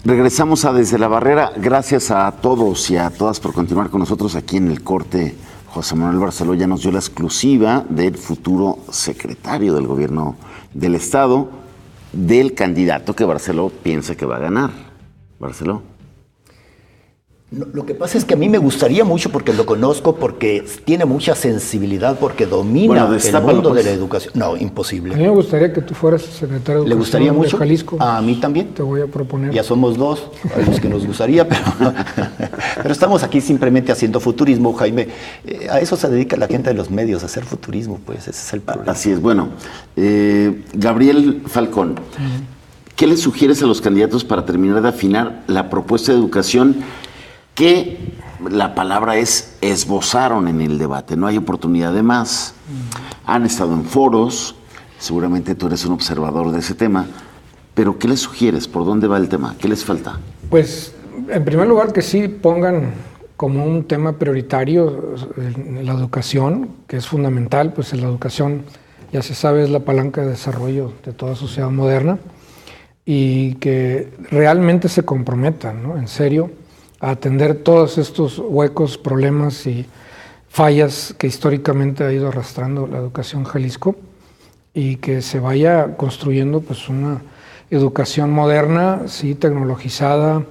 Regresamos a Desde la Barrera. Gracias a todos y a todas por continuar con nosotros aquí en el corte. José Manuel Barceló ya nos dio la exclusiva del futuro secretario del gobierno del Estado, del candidato que Barceló piensa que va a ganar. Barceló. No, lo que pasa es que a mí me gustaría mucho, porque lo conozco, porque tiene mucha sensibilidad, porque domina el mundo de la educación. No, imposible. A mí me gustaría que tú fueras secretario de Educación. ¿Le gustaría mucho? De Jalisco. A mí también. Te voy a proponer. Ya somos dos, a los que nos gustaría, pero estamos aquí simplemente haciendo futurismo, Jaime. A eso se dedica la gente de los medios, a hacer futurismo, pues ese es el problema. Así es. Bueno, Gabriel Falcón, ¿qué le sugieres a los candidatos para terminar de afinar la propuesta de educación que la palabra es esbozaron en el debate? No hay oportunidad de más. Han estado en foros, seguramente tú eres un observador de ese tema, pero ¿qué les sugieres? ¿Por dónde va el tema? ¿Qué les falta? Pues, en primer lugar, que sí pongan como un tema prioritario la educación, que es fundamental. Pues la educación, ya se sabe, es la palanca de desarrollo de toda sociedad moderna, y que realmente se comprometan, ¿no?, en serio, a atender todos estos huecos, problemas y fallas que históricamente ha ido arrastrando la educación en Jalisco, y que se vaya construyendo pues una educación moderna, sí, tecnologizada,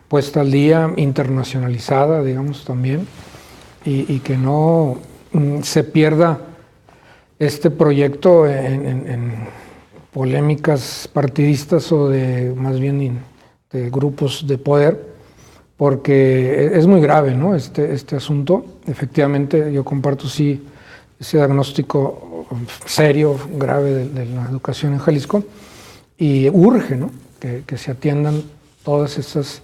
puesta al día, internacionalizada, digamos, también, y que no se pierda este proyecto en polémicas partidistas o de más bien de grupos de poder, porque es muy grave, ¿no?, este asunto. Efectivamente, yo comparto sí ese diagnóstico serio, grave de la educación en Jalisco, y urge, ¿no?, que se atiendan todas estas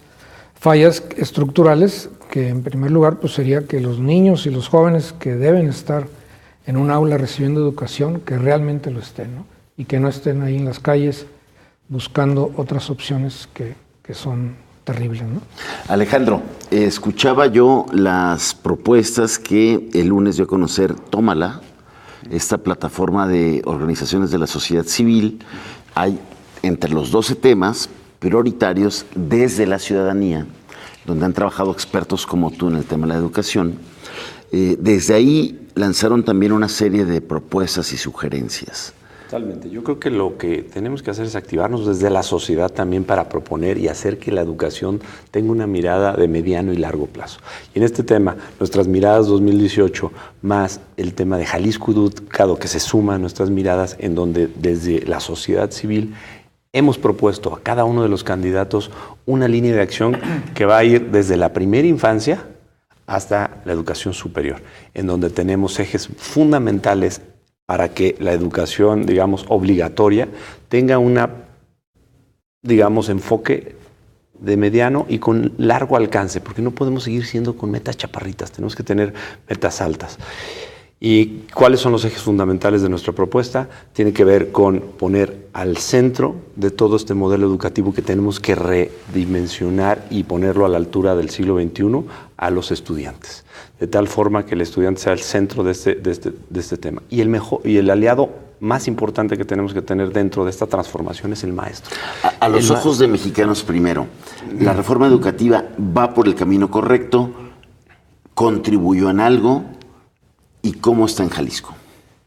fallas estructurales, que en primer lugar pues sería que los niños y los jóvenes que deben estar en un aula recibiendo educación, que realmente lo estén, ¿no?, y que no estén ahí en las calles buscando otras opciones que son terrible, ¿no? Alejandro, escuchaba yo las propuestas que el lunes dio a conocer Tómala, esta plataforma de organizaciones de la sociedad civil. Hay entre los 12 temas prioritarios desde la ciudadanía, donde han trabajado expertos como tú en el tema de la educación. Desde ahí lanzaron también una serie de propuestas y sugerencias. Totalmente. Yo creo que lo que tenemos que hacer es activarnos desde la sociedad también para proponer y hacer que la educación tenga una mirada de mediano y largo plazo. Y en este tema, nuestras miradas 2018 más el tema de Jalisco Educado, que se suma a nuestras miradas, en donde desde la sociedad civil hemos propuesto a cada uno de los candidatos una línea de acción que va a ir desde la primera infancia hasta la educación superior, en donde tenemos ejes fundamentales para que la educación, digamos, obligatoria tenga una, digamos, enfoque de mediano y con largo alcance, porque no podemos seguir siendo con metas chaparritas, tenemos que tener metas altas. ¿Y cuáles son los ejes fundamentales de nuestra propuesta? Tiene que ver con poner al centro de todo este modelo educativo que tenemos que redimensionar y ponerlo a la altura del siglo XXI a los estudiantes, de tal forma que el estudiante sea el centro de este tema. Y el aliado más importante que tenemos que tener dentro de esta transformación es el maestro. A los ojos de mexicanos primero, ¿la reforma educativa va por el camino correcto? ¿Contribuyó en algo? ¿Y cómo está en Jalisco?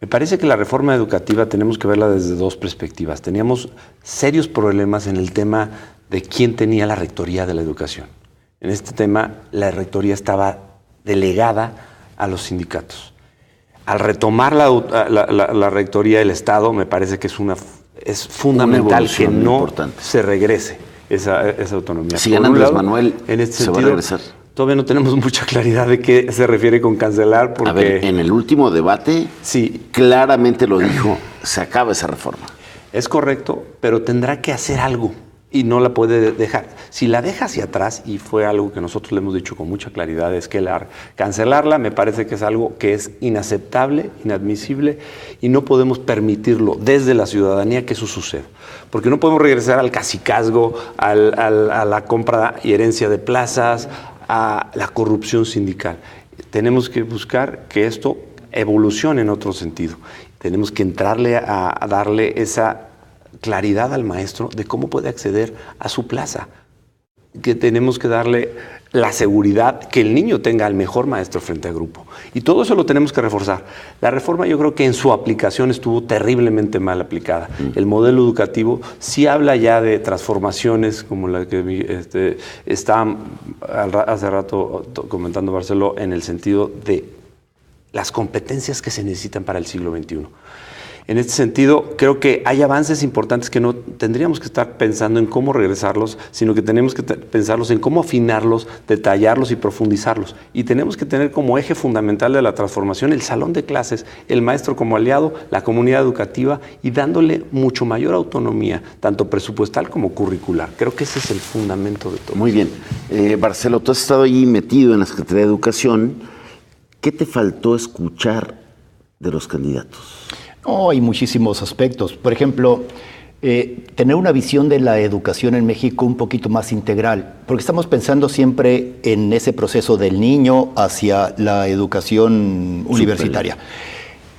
Me parece que la reforma educativa tenemos que verla desde dos perspectivas. Teníamos serios problemas en el tema de quién tenía la rectoría de la educación. En este tema, la rectoría estaba delegada a los sindicatos. Al retomar la rectoría del Estado, me parece que es fundamental que no se regrese esa autonomía. Si gana Andrés Manuel, en este sentido, va a regresar. Todavía no tenemos mucha claridad de qué se refiere con cancelar. Porque, a ver, en el último debate, sí, claramente lo dijo, se acaba esa reforma. Es correcto, pero tendrá que hacer algo y no la puede dejar. Si la deja hacia atrás, y fue algo que nosotros le hemos dicho con mucha claridad, es que cancelarla me parece que es algo que es inaceptable, inadmisible, y no podemos permitirlo desde la ciudadanía que eso suceda. Porque no podemos regresar al cacicazgo, a la compra y herencia de plazas, a la corrupción sindical. Tenemos que buscar que esto evolucione en otro sentido. Tenemos que entrarle a darle esa claridad al maestro de cómo puede acceder a su plaza. Que tenemos que darle la seguridad que el niño tenga al mejor maestro frente al grupo. Y todo eso lo tenemos que reforzar. La reforma, yo creo que en su aplicación estuvo terriblemente mal aplicada. El modelo educativo sí habla ya de transformaciones como la que está hace rato comentando Barceló, en el sentido de las competencias que se necesitan para el siglo XXI. En este sentido, creo que hay avances importantes que no tendríamos que estar pensando en cómo regresarlos, sino que tenemos que pensarlos en cómo afinarlos, detallarlos y profundizarlos. Y tenemos que tener como eje fundamental de la transformación el salón de clases, el maestro como aliado, la comunidad educativa, y dándole mucho mayor autonomía, tanto presupuestal como curricular. Creo que ese es el fundamento de todo. Muy bien. Barceló, tú has estado ahí metido en la Secretaría de Educación. ¿Qué te faltó escuchar de los candidatos? No, hay muchísimos aspectos. Por ejemplo, tener una visión de la educación en México un poquito más integral, porque estamos pensando siempre en ese proceso del niño hacia la educación universitaria.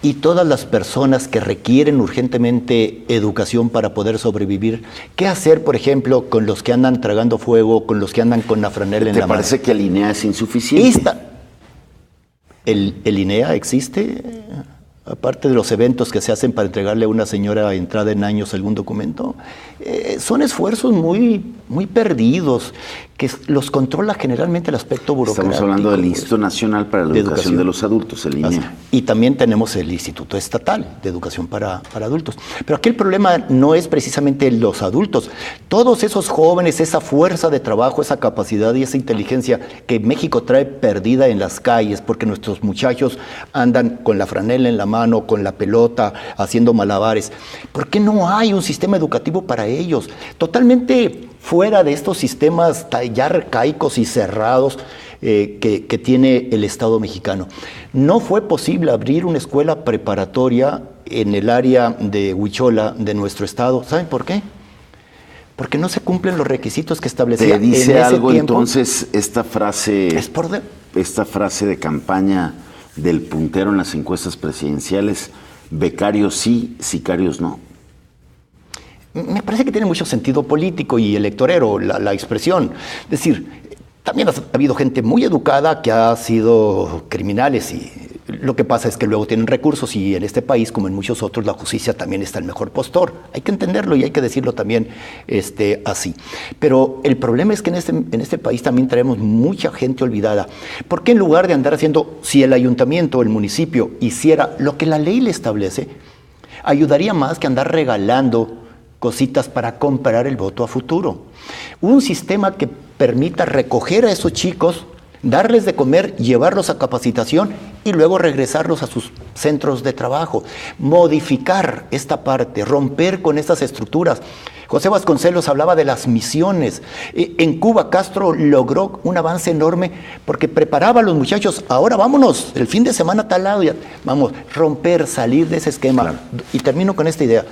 Y todas las personas que requieren urgentemente educación para poder sobrevivir, ¿qué hacer, por ejemplo, con los que andan tragando fuego, con los que andan con la franela en la mano? ¿Te parece que el INEA es insuficiente? ¿El INEA existe? Aparte de los eventos que se hacen para entregarle a una señora entrada en años algún documento, son esfuerzos muy perdidos, que los controla generalmente el aspecto burocrático. Estamos hablando del Instituto Nacional para la Educación de los Adultos, el INEA. Y también tenemos el Instituto Estatal de Educación para Adultos. Pero aquí el problema no es precisamente los adultos. Todos esos jóvenes, esa fuerza de trabajo, esa capacidad y esa inteligencia que México trae perdida en las calles, porque nuestros muchachos andan con la franela en la mano, con la pelota, haciendo malabares. ¿Por qué no hay un sistema educativo para ellos? Totalmente fuera de estos sistemas ya arcaicos y cerrados que tiene el Estado mexicano. No fue posible abrir una escuela preparatoria en el área de Huichola de nuestro estado. ¿Saben por qué? porque no se cumplen los requisitos que establecía. ¿Te dice en ese algo tiempo, entonces esta frase de campaña del puntero en las encuestas presidenciales? Becarios sí, sicarios no. Me parece que tiene mucho sentido político y electorero la expresión. Es decir, también ha habido gente muy educada que ha sido criminales y lo que pasa es que luego tienen recursos y en este país, como en muchos otros, la justicia también está el mejor postor. Hay que entenderlo y hay que decirlo también así. Pero el problema es que en este país también tenemos mucha gente olvidada. ¿Por qué en lugar de andar haciendo, si el ayuntamiento o el municipio hiciera lo que la ley le establece, ayudaría más que andar regalando cositas para comprar el voto a futuro? Un sistema que permita recoger a esos chicos, darles de comer, llevarlos a capacitación y luego regresarlos a sus centros de trabajo. Modificar esta parte, romper con estas estructuras. José Vasconcelos hablaba de las misiones. En Cuba, Castro logró un avance enorme porque preparaba a los muchachos, ahora vámonos, el fin de semana a tal lado, vamos, romper, salir de ese esquema. Claro. Y termino con esta idea.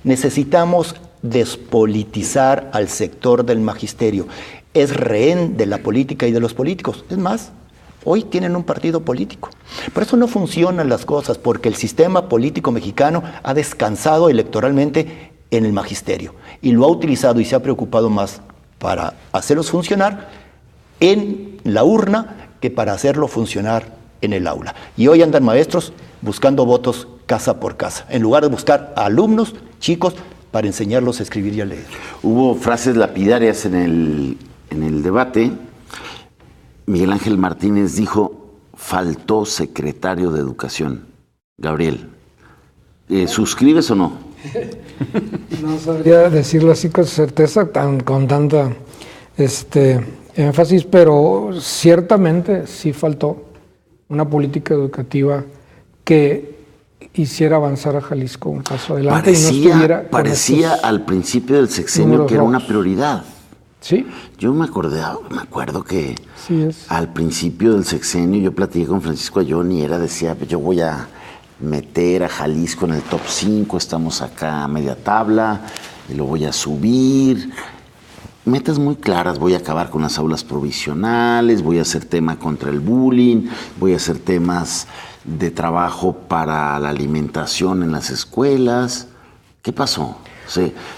Necesitamos despolitizar al sector del magisterio. Es rehén de la política y de los políticos. Es más, hoy tienen un partido político. Por eso no funcionan las cosas, porque el sistema político mexicano ha descansado electoralmente en el magisterio y lo ha utilizado y se ha preocupado más para hacerlos funcionar en la urna que para hacerlo funcionar en el aula. Y hoy andan maestros buscando votos casa por casa, en lugar de buscar a alumnos, chicos, para enseñarlos a escribir y a leer. Hubo frases lapidarias en el debate. Miguel Ángel Martínez dijo, faltó secretario de Educación. Gabriel, ¿suscribes o no? No sabría decirlo así con certeza, con tanta énfasis, pero ciertamente sí faltó una política educativa que hiciera avanzar a Jalisco un paso adelante. Parecía al principio del sexenio que era una prioridad. Sí. Yo me acuerdo que al principio del sexenio yo platiqué con Francisco Ayón y decía, yo voy a meter a Jalisco en el top 5, estamos acá a media tabla, y lo voy a subir. Metas muy claras, voy a acabar con las aulas provisionales, voy a hacer tema contra el bullying, voy a hacer temas de trabajo para la alimentación en las escuelas. ¿Qué pasó?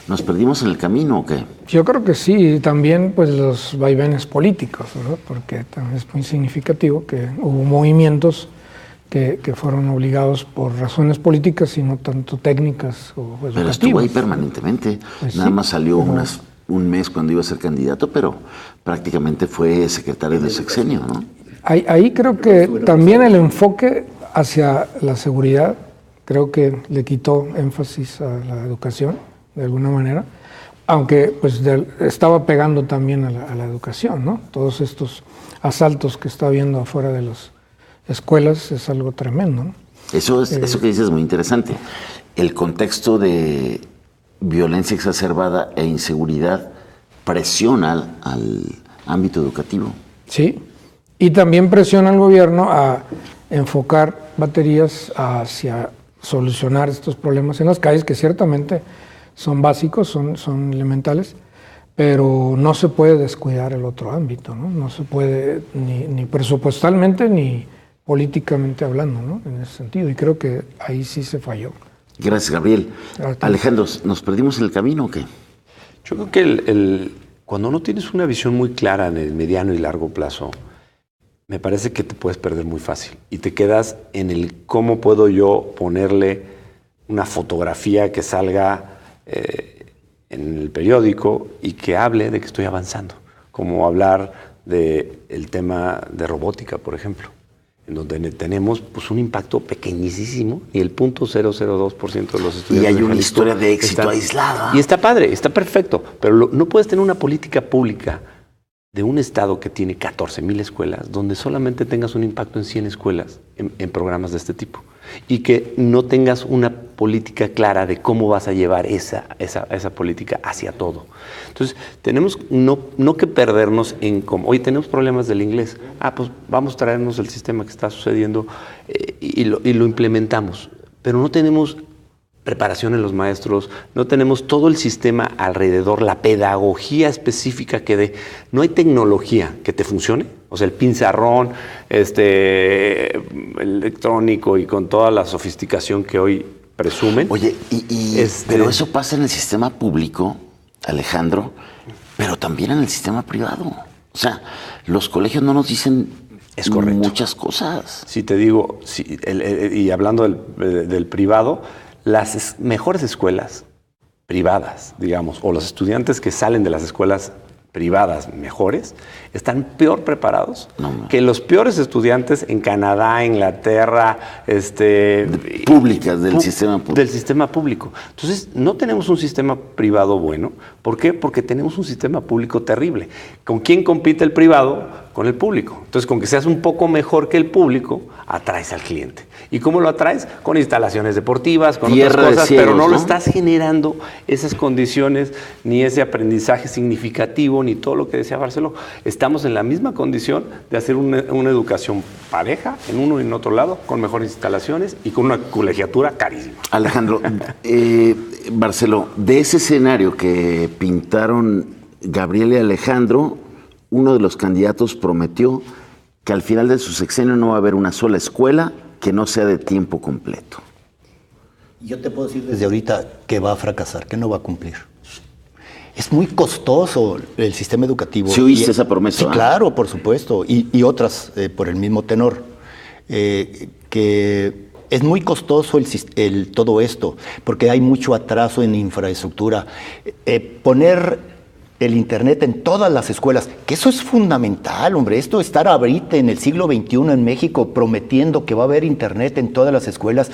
¿Nos perdimos en el camino o qué? Yo creo que sí, también pues los vaivenes políticos, ¿verdad? Porque también es muy significativo que hubo movimientos que fueron obligados por razones políticas y no tanto técnicas o educativas. Pero estuvo ahí permanentemente, pues nada más salió un mes cuando iba a ser candidato, pero prácticamente fue secretario del sexenio, ¿no? Ahí creo que también el enfoque hacia la seguridad, creo que le quitó énfasis a la educación, de alguna manera, aunque pues estaba pegando también a la educación, ¿no? Todos estos asaltos que está habiendo afuera de las escuelas es algo tremendo, ¿no? Eso que dices es muy interesante. El contexto de violencia exacerbada e inseguridad presiona al ámbito educativo. Sí, y también presiona al gobierno a enfocar baterías hacia solucionar estos problemas en las calles, que ciertamente son básicos, son elementales, pero no se puede descuidar el otro ámbito, ¿no? No se puede ni presupuestalmente ni políticamente hablando, ¿no? En ese sentido, y creo que ahí sí se falló. Gracias, Gabriel. Alejandro, ¿nos perdimos en el camino o qué? Yo creo que cuando no tienes una visión muy clara en el mediano y largo plazo, me parece que te puedes perder muy fácil y te quedas en el cómo puedo yo ponerle una fotografía que salga en el periódico y que hable de que estoy avanzando, como hablar del tema de robótica, por ejemplo, en donde tenemos pues, un impacto pequeñísimo y el 0.002% de los estudiantes. Y hay una historia de éxito aislada. Y está padre, está perfecto, pero no puedes tener una política pública de un estado que tiene 14,000 escuelas, donde solamente tengas un impacto en 100 escuelas en programas de este tipo y que no tengas una política clara de cómo vas a llevar esa política hacia todo. Entonces, tenemos no que perdernos en cómo, hoy tenemos problemas del inglés, pues vamos a traernos el sistema que está sucediendo y lo implementamos, pero no tenemos preparación en los maestros, no tenemos todo el sistema alrededor, la pedagogía específica que dé. No hay tecnología que te funcione, o sea, el pizarrón electrónico y con toda la sofisticación que hoy presumen. Oye, pero eso pasa en el sistema público, Alejandro, pero también en el sistema privado. O sea, los colegios no nos dicen muchas cosas. Si te digo, y hablando del privado, las mejores escuelas privadas, digamos, o los estudiantes que salen de las escuelas privadas mejores, están peor preparados que los peores estudiantes en Canadá, Inglaterra, públicas del sistema público. Del sistema público. Entonces, no tenemos un sistema privado bueno. ¿Por qué? Porque tenemos un sistema público terrible. ¿Con quién compite el privado? Con el público. Entonces, con que seas un poco mejor que el público, atraes al cliente. ¿Y cómo lo atraes? Con instalaciones deportivas, con otras cosas, pero no lo estás generando esas condiciones, ni ese aprendizaje significativo, ni todo lo que decía Barceló. Estamos en la misma condición de hacer una educación pareja en uno y en otro lado, con mejores instalaciones y con una colegiatura carísima. Alejandro, Barceló, de ese escenario que pintaron Gabriel y Alejandro, uno de los candidatos prometió que al final de su sexenio no va a haber una sola escuela que no sea de tiempo completo. Yo te puedo decir desde ahorita que va a fracasar, que no va a cumplir. Es muy costoso el sistema educativo. ¿Sí oíste esa promesa? Sí, claro, por supuesto, y otras por el mismo tenor. Que es muy costoso todo esto, porque hay mucho atraso en infraestructura. Poner el Internet en todas las escuelas, que eso es fundamental, hombre. Esto estar ahorita en el siglo XXI en México prometiendo que va a haber Internet en todas las escuelas,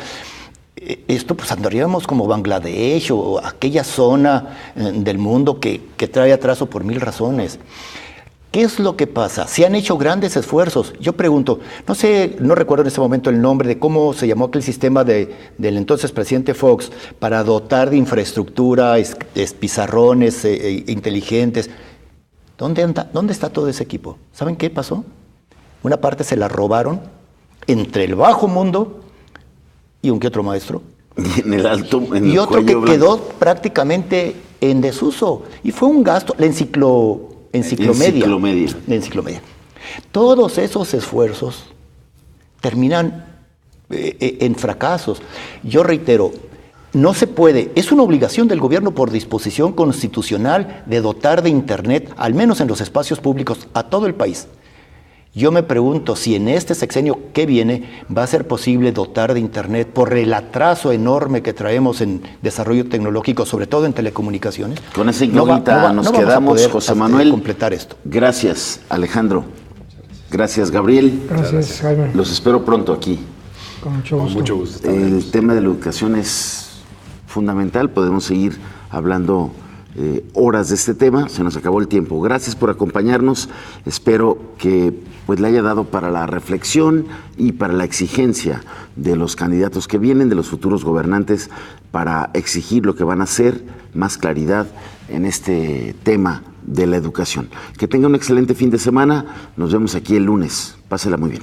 esto pues andaríamos como Bangladesh o aquella zona del mundo que trae atraso por 1000 razones. ¿Qué es lo que pasa? Se han hecho grandes esfuerzos. Yo pregunto, no recuerdo en ese momento el nombre de cómo se llamó aquel sistema del entonces presidente Fox para dotar de infraestructura, pizarrones inteligentes. ¿Dónde está todo ese equipo? ¿Saben qué pasó? Una parte se la robaron entre el bajo mundo y un que otro maestro. Y en el alto, y otro que quedó prácticamente en desuso. Y fue un gasto, la enciclomedia. Todos esos esfuerzos terminan en fracasos. Yo reitero, no se puede, es una obligación del gobierno por disposición constitucional de dotar de Internet, al menos en los espacios públicos, a todo el país. Yo me pregunto si en este sexenio que viene va a ser posible dotar de Internet por el atraso enorme que traemos en desarrollo tecnológico, sobre todo en telecomunicaciones. Con esa incógnita nos quedamos, José Manuel. Completar esto. Gracias, Alejandro. Gracias, Gabriel. Gracias, Jaime. Los espero pronto aquí. Con mucho gusto. Con mucho gusto. El tema de la educación es fundamental. Podemos seguir hablando horas de este tema. Se nos acabó el tiempo. Gracias por acompañarnos. Espero que le haya dado para la reflexión y para la exigencia de los candidatos que vienen, de los futuros gobernantes, para exigir lo que van a hacer, más claridad en este tema de la educación. Que tenga un excelente fin de semana. Nos vemos aquí el lunes. Pásela muy bien.